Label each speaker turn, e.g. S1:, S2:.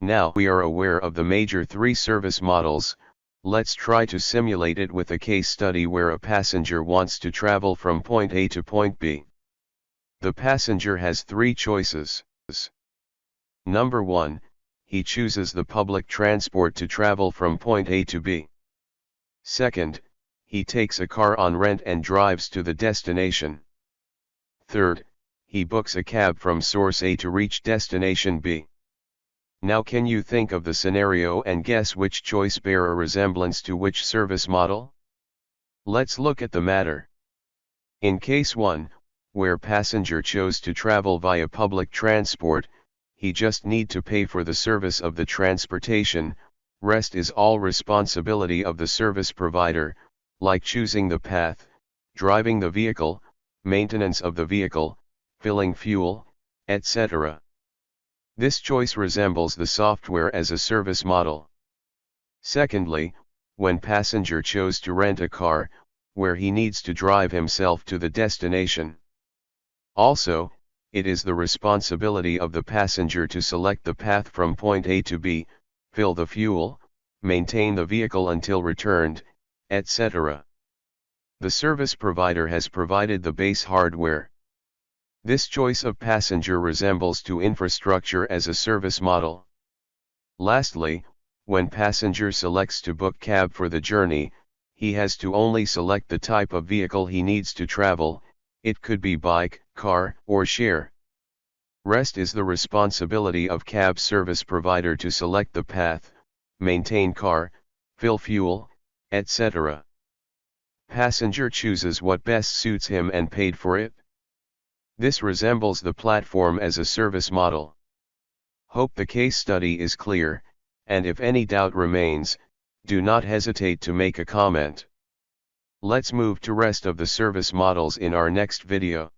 S1: Now we are aware of the major three service models. Let's try to simulate it with a case study where a passenger wants to travel from point A to point B. The passenger has three choices. Number 1, he chooses the public transport to travel from point A to B. Second, he takes a car on rent and drives to the destination. Third, he books a cab from source A to reach destination B. Now can you think of the scenario and guess which choice bear a resemblance to which service model? Let's look at the matter. In case 1, where passenger chose to travel via public transport, he just need to pay for the service of the transportation, rest is all responsibility of the service provider, like choosing the path, driving the vehicle, maintenance of the vehicle, filling fuel, etc. This choice resembles the software as a service model. Secondly, when passenger chose to rent a car, where he needs to drive himself to the destination. Also, it is the responsibility of the passenger to select the path from point A to B, fill the fuel, maintain the vehicle until returned, etc. The service provider has provided the base hardware. This choice of passenger resembles to infrastructure as a service model. Lastly, when passenger selects to book cab for the journey, he has to only select the type of vehicle he needs to travel. It could be bike, car, or share. Rest is the responsibility of cab service provider to select the path, maintain car, fill fuel, etc. Passenger chooses what best suits him and paid for it. This resembles the platform as a service model. Hope the case study is clear, and if any doubt remains, do not hesitate to make a comment. Let's move to rest of the service models in our next video.